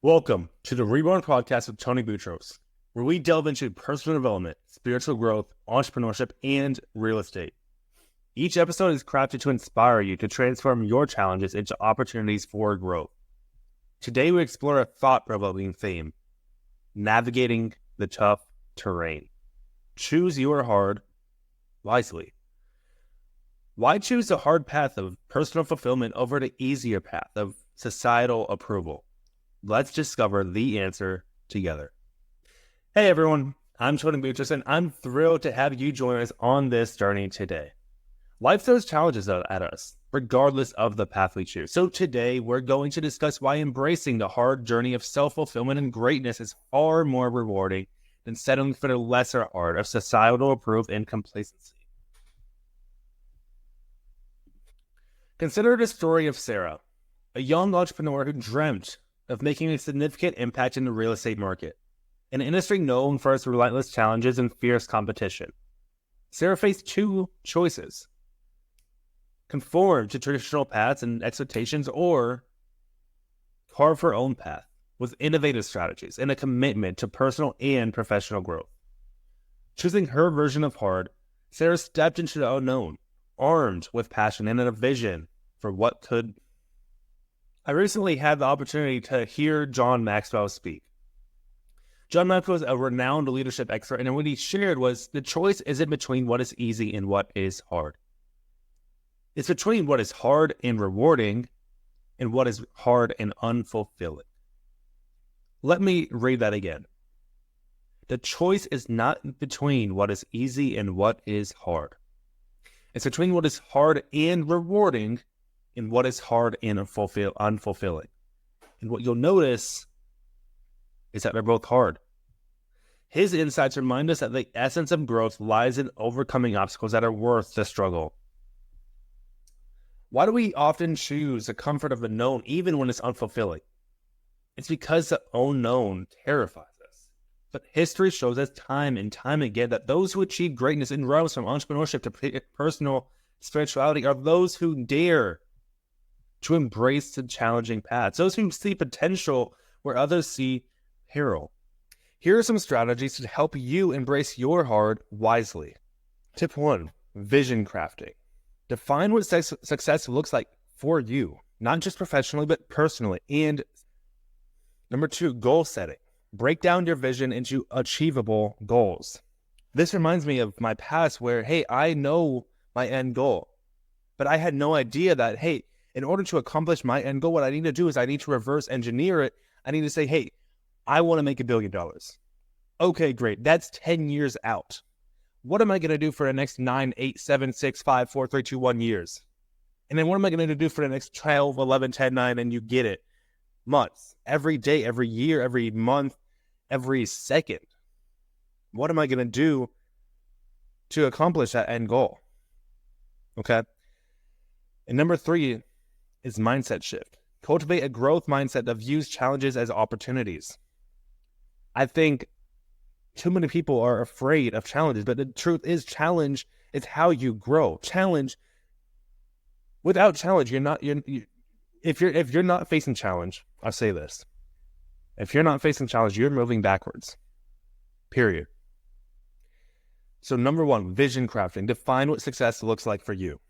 Welcome to the Reborn Podcast with Tony Boutros, where we delve into personal development, spiritual growth, entrepreneurship, and real estate. Each episode is crafted to inspire you to transform your challenges into opportunities for growth. Today, we explore a thought-provoking theme, navigating the tough terrain. Choose your hard wisely. Why choose the hard path of personal fulfillment over the easier path of societal approval? Let's discover the answer together. Hey everyone, I'm Tony Boutros, and I'm thrilled to have you join us on this journey today. Life throws challenges at us, regardless of the path we choose. So today, we're going to discuss why embracing the hard journey of self-fulfillment and greatness is far more rewarding than settling for the lesser hard of societal approval and complacency. Consider the story of Sarah, a young entrepreneur who dreamt of making a significant impact in the real estate market, an industry known for its relentless challenges and fierce competition. Sarah faced two choices: conform to traditional paths and expectations, or carve her own path with innovative strategies and a commitment to personal and professional growth. Choosing her version of hard, Sarah stepped into the unknown, armed with passion and a vision for what could. I recently had the opportunity to hear John Maxwell speak. John Maxwell is a renowned leadership expert, and what he shared was the choice isn't between what is easy and what is hard. It's between what is hard and rewarding and what is hard and unfulfilling. Let me read that again. The choice is not between what is easy and what is hard. It's between what is hard and rewarding and what is hard and unfulfilling. And what you'll notice is that they're both hard. His insights remind us that the essence of growth lies in overcoming obstacles that are worth the struggle. Why do we often choose the comfort of the known even when it's unfulfilling? It's because the unknown terrifies us. But history shows us time and time again that those who achieve greatness in realms from entrepreneurship to personal spirituality are those who dare to embrace the challenging paths, those who see potential where others see peril. Here are some strategies to help you embrace your hard wisely. Tip 1, vision crafting. Define what success looks like for you, not just professionally, but personally. And number 2, goal setting. Break down your vision into achievable goals. This reminds me of my past where, hey, I know my end goal, but I had no idea that, hey, in order to accomplish my end goal, what I need to do is I need to reverse engineer it. I need to say, hey, I want to make $1 billion. Okay, great. That's 10 years out. What am I going to do for the next 9, 8, 7, 6, 5, 4, 3, 2, 1 years? And then what am I going to do for the next 12, 11, 10, 9, and you get it? Months, every day, every year, every month, every second. What am I going to do to accomplish that end goal? Okay. And number 3 is mindset shift. Cultivate a growth mindset that views challenges as opportunities. I think too many people are afraid of challenges, but the truth is challenge is how you grow. Challenge, without challenge, if you're not facing challenge, I'll say this. If you're not facing challenge, you're moving backwards. Period. So number 1, vision crafting. Define what success looks like for you.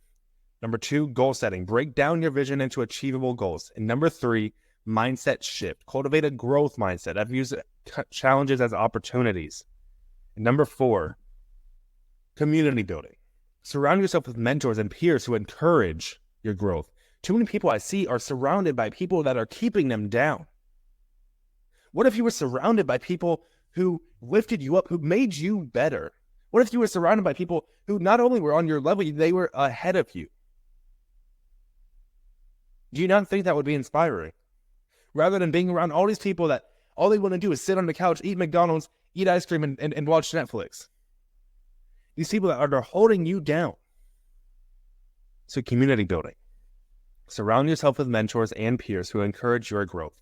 Number 2, goal setting. Break down your vision into achievable goals. And number 3, mindset shift. Cultivate a growth mindset that views challenges as opportunities. And number 4, community building. Surround yourself with mentors and peers who encourage your growth. Too many people I see are surrounded by people that are keeping them down. What if you were surrounded by people who lifted you up, who made you better? What if you were surrounded by people who not only were on your level, they were ahead of you? Do you not think that would be inspiring? Rather than being around all these people that all they want to do is sit on the couch, eat McDonald's, eat ice cream, and watch Netflix. These people that are holding you down. So community building. Surround yourself with mentors and peers who encourage your growth.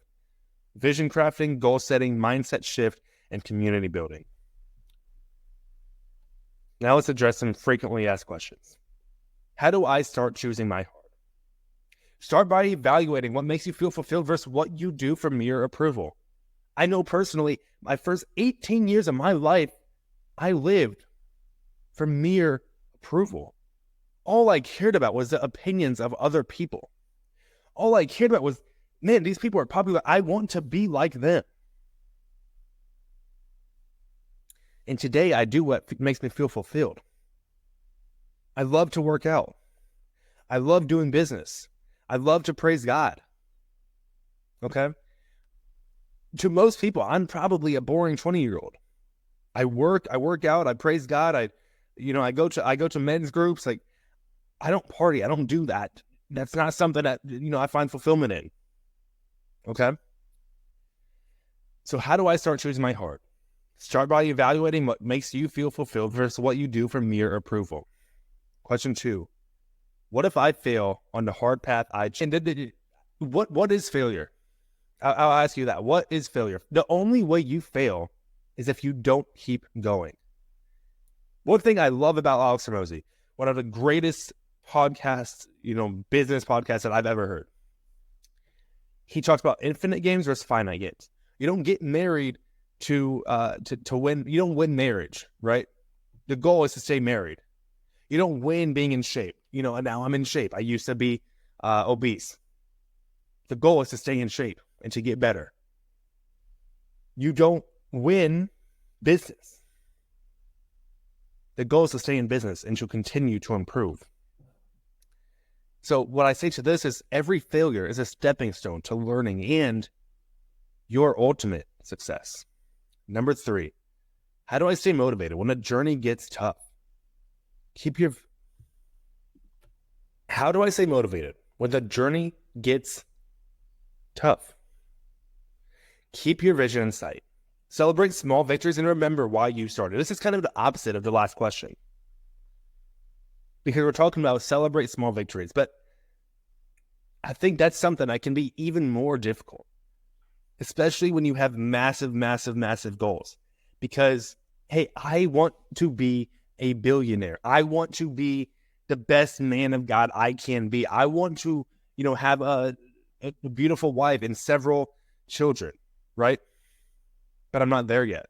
Vision crafting, goal setting, mindset shift, and community building. Now let's address some frequently asked questions. How do I start choosing my heart? Start by evaluating what makes you feel fulfilled versus what you do for mere approval. I know personally, my first 18 years of my life, I lived for mere approval. All I cared about was the opinions of other people. All I cared about was, man, these people are popular. I want to be like them. And today I do what makes me feel fulfilled. I love to work out. I love doing business. I love to praise God. Okay? To most people, I'm probably a boring 20-year-old. I work out, I praise God. I go to men's groups. Like, I don't party. I don't do that. That's not something that, I find fulfillment in. Okay? So how do I start choosing my heart? Start by evaluating what makes you feel fulfilled versus what you do for mere approval. Question 2. What if I fail on the hard path I chose? What is failure? I'll ask you that. What is failure? The only way you fail is if you don't keep going. One thing I love about Alex Hormozi, one of the greatest podcasts, business podcasts that I've ever heard. He talks about infinite games versus finite games. You don't get married to win. You don't win marriage, right? The goal is to stay married. You don't win being in shape. And now I'm in shape. I used to be obese. The goal is to stay in shape and to get better. You don't win business. The goal is to stay in business and to continue to improve. So what I say to this is every failure is a stepping stone to learning and your ultimate success. Number 3, how do I stay motivated when the journey gets tough? How do I stay motivated when the journey gets tough? Keep your vision in sight. Celebrate small victories and remember why you started. This is kind of the opposite of the last question, because we're talking about celebrate small victories, but I think that's something that can be even more difficult, especially when you have massive, massive, massive goals. Because, hey, I want to be a billionaire. I want to be the best man of God I can be. I want to, have a beautiful wife and several children, right? But I'm not there yet.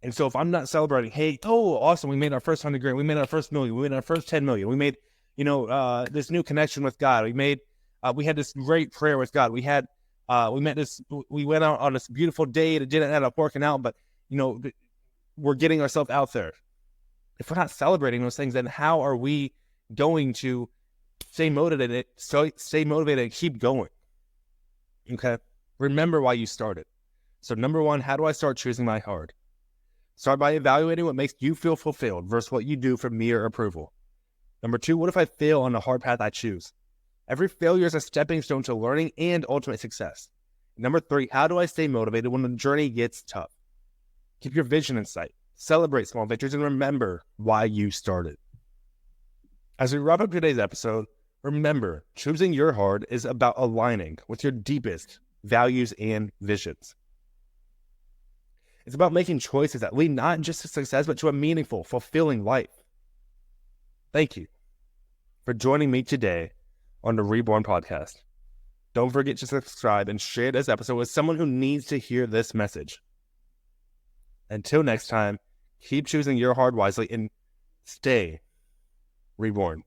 And so if I'm not celebrating, hey, awesome, we made our first 100 grand, we made our first million, we made our first 10 million, we made, this new connection with God, we had this great prayer with God, we went out on this beautiful date, it didn't end up working out, but, we're getting ourselves out there. If we're not celebrating those things, then how are we going to stay motivated and keep going? Okay? Remember why you started. So number 1, how do I start choosing my heart? Start by evaluating what makes you feel fulfilled versus what you do for mere approval. Number 2, what if I fail on the hard path I choose? Every failure is a stepping stone to learning and ultimate success. Number 3, how do I stay motivated when the journey gets tough? Keep your vision in sight. Celebrate small victories and remember why you started. As we wrap up today's episode, remember, choosing your heart is about aligning with your deepest values and visions. It's about making choices that lead not just to success, but to a meaningful, fulfilling life. Thank you for joining me today on the Reborn Podcast. Don't forget to subscribe and share this episode with someone who needs to hear this message. Until next time, keep choosing your heart wisely and stay reborn.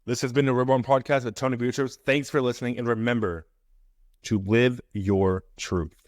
This has been the Reborn Podcast with Tony Butchers. Thanks for listening, and remember to live your truth.